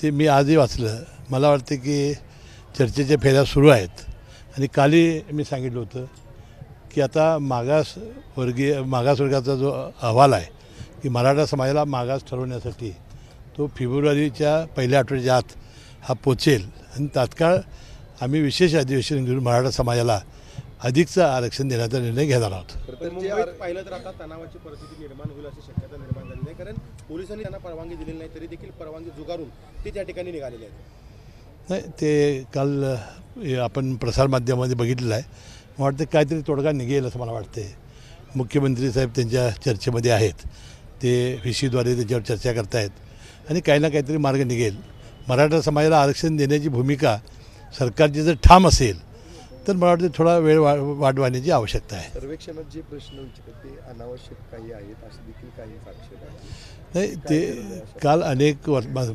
ते मी आजही वाचलं. मला वाटतं की चर्चेच्या फेऱ्या सुरू आहेत आणि कालही मी सांगितलं होतं की आता मागासवर्गाचा जो अहवाल आहे की मराठा समाजाला मागास ठरवण्यासाठी तो फेब्रुवारीच्या पहिल्या आठवड्याच्या आत हा पोचेल आणि तात्काळ आम्ही विशेष अधिवेशन घेऊन मराठा समाजाला अधिकचं आरक्षण देण्याचा निर्णय घेणार आहोत. पाहिलं तर आता तणावाची परिस्थिती निर्माण होईल अशी शक्यता निर्माण झाली नाही, कारण पोलिसांनी त्यांना परवानगी दिलेली नाही, तरी देखील परवानगी झुगारून ते त्या ठिकाणी निघालेले आहेत. नाही, ते काल आपण प्रसारमाध्यमामध्ये बघितलेलं आहे. मला वाटतं काहीतरी तोडगा निघेल असं मला वाटते. मुख्यमंत्री साहेब त्यांच्या चर्चेमध्ये आहेत, ते VCद्वारे त्याच्यावर चर्चा करतायत आणि काही ना काहीतरी मार्ग निघेल. मराठा समाजाला आरक्षण देण्याची भूमिका सरकारची जर ठाम असेल तर मला वाटतं थोडा वेळ वाढवण्याची आवश्यकता आहे. सर्वेक्षणात जे प्रश्न विचारतात ते अनावश्यक काही आहेत असे देखील काही आक्षेप आहेत. नाही, ते काल अनेक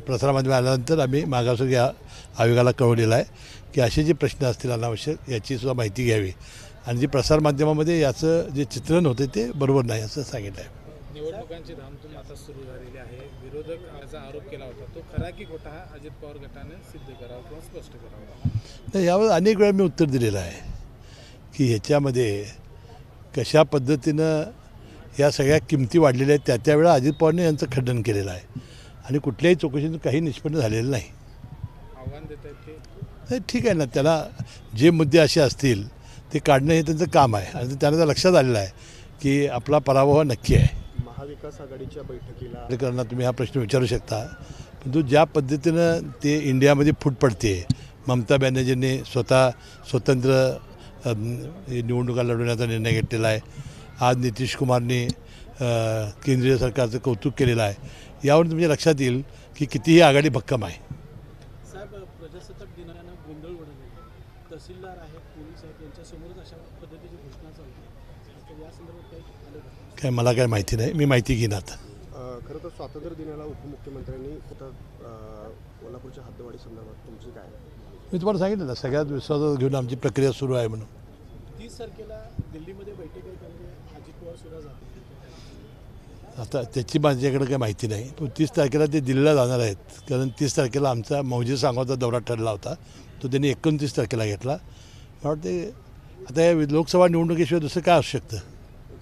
प्रसारमाध्यम आल्यानंतर आम्ही मागासवर्गीय आयोगाला कळवलेलं आहे की असे जे प्रश्न असतील अनावश्यक याचीसुद्धा माहिती घ्यावी आणि जे प्रसारमाध्यमामध्ये याचं जे चित्रण होते ते बरोबर नाही असं सांगितलं आहे. निवडणुकांची धामधूम आता सुरू झालेली आहे. विरोधकाचा आरोप केला होता, तो खरा की खोटा हा अजित पवार गटाने सिद्ध करावा किंवा स्पष्ट करावा. नाही, यावर अनेक वेळा मी उत्तर दिलेलं आहे की ह्याच्यामध्ये कशा पद्धतीनं या सगळ्या किमती वाढलेल्या आहेत त्या वेळा अजित पवारने यांचं खंडन केलेलं आहे आणि कुठल्याही चौकशीतून काही निष्पन्न झालेलं नाही. आव्हान देत आहेत ते. नाही, ठीक आहे ना, त्याला जे मुद्दे असे असतील ते काढणं हे त्यांचं काम आहे आणि त्यांना लक्षात आलेलं आहे की आपला पराभव नक्की आहे. महाविकास आघाडीच्या बैठकीला करणार तुम्ही हा प्रश्न विचारू शकता, परंतु ज्या पद्धतीनं ते इंडियामध्ये फूट पडते, ममता बॅनर्जींनी स्वतंत्र निवडणुका लढवण्याचा निर्णय घेतलेला आहे. आज नितीश कुमारने केंद्रीय सरकारचं कौतुक केलेलं आहे. यावरून तुमच्या लक्षात येईल की कितीही आघाडी भक्कम आहे. साहेब, प्रजासत्ताक दिनानं गोंधळ उडवला, तहसीलदार आहेत, पोलीस आहेत, यांच्यासमोरच अशा पद्धतीची घोषणा चालते. या संदर्भात काही काय मला काय माहिती नाही, मी माहिती घेईन आता. खरं तर स्वातंत्र्य दिनाला उपमुख्यमंत्र्यांनी कोल्हापूरच्या हद्दवाढी संदर्भात तुमची काय? मी तुम्हाला सांगितलं ना, सगळ्यात विश्वासात घेऊन आमची प्रक्रिया सुरू आहे म्हणून. 30 तारखेला दिल्लीमध्ये बैठक आहे, त्यामध्ये अजित पवार सुद्धा जाते. आता त्याची माझ्याकडे काही माहिती नाही, पण 30 तारखेला ते दिल्लीला जाणार आहेत, कारण 30 तारखेला आमचा मौजे सांगोचा दौरा ठरला होता, तो त्यांनी 29 तारखेला घेतला. मला वाटते आता या लोकसभा निवडणुकीशिवाय दुसरं काय असू शकतं.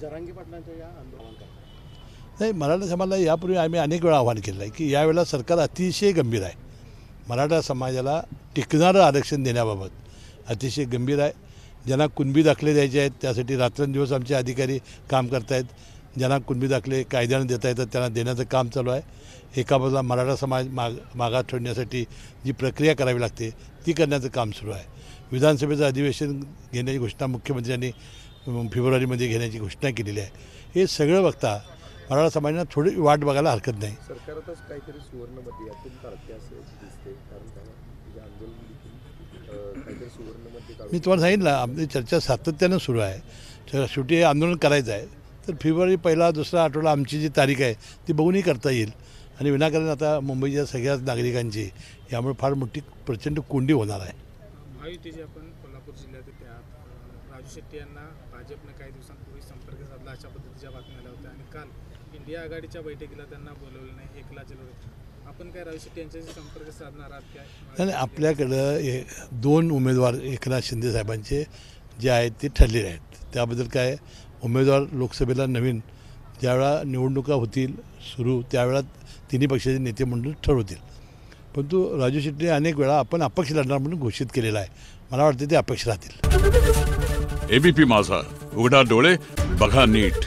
जरांगे पाटलांच्या या आंदोलनात नाही, मराठा समाजाला यापूर्वी आम्ही अनेक वेळा आव्हान केलं आहे की यावेळेला सरकार अतिशय गंभीर आहे. मराठा समाजाला टिकणारं आरक्षण देण्याबाबत अतिशय गंभीर आहे. ज्यांना कुणबी दाखले द्यायचे आहेत त्यासाठी रात्रंदिवस आमचे अधिकारी काम करत आहेत. ज्यांना कुणबी दाखले कायद्यानं देता येतात त्यांना देण्याचं काम चालू आहे. एका बाजूला मराठा समाज मागास ठेवण्यासाठी जी प्रक्रिया करावी लागते ती करण्याचं काम सुरू आहे. विधानसभेचं अधिवेशन घेण्याची घोषणा मुख्यमंत्र्यांनी फेब्रुवारीमध्ये घेण्याची घोषणा केलेली आहे. हे सगळं बघता मराठा समाजाला थोडी वाट बघायला हरकत नाही. सरकारतच काहीतरी सुवर्णमध्ये यातून काढते असं दिसते, कारण त्याला आंदोलन काहीतरी सुवर्णमध्ये. मी तुम्हाला सांगितलं आमची चर्चा सातत्यानं सुरू आहे. शेवटी हे आंदोलन करायचं आहे तर फेब्रुवारी पहिला दुसरा आठवडा आमची जी तारीख आहे ती बघूनही करता येईल. आणि विनाकारण आता मुंबईच्या सगळ्याच नागरिकांची यामुळे फार मोठी प्रचंड कोंडी होणार आहे. महायुतीचे आपण कोल्हापूर जिल्ह्यात त्यात राजू शेट्टी यांना भाजपने काही दिवसांपूर्वी संपर्क साधला अशा पद्धतीच्या बातम्या आल्या होत्या आणि काल इंडिया आघाडीच्या बैठकीला त्यांना बोलवलं नाही, एकला चिरवलं. आपण काय राजू शेट्टी यांच्याशी संपर्क साधणार आहात काय? नाही, आपल्याकडं 2 उमेदवार एकनाथ शिंदे साहेबांचे जे आहेत ते ठरलेले आहेत. त्याबद्दल काय उमेदवार लोकसभेला नवीन ज्यावेळा निवडणुका होतील सुरू त्यावेळा तिन्ही पक्षाचे नेते मंडळ ठरवतील. परंतु राजू शेट्टी अनेक वेळा आपण अपक्ष लढणार म्हणून घोषित केलेलं आहे. मला वाटतं ते अपक्ष राहतील. ABP माझा, उघडा डोळे बघा नीट.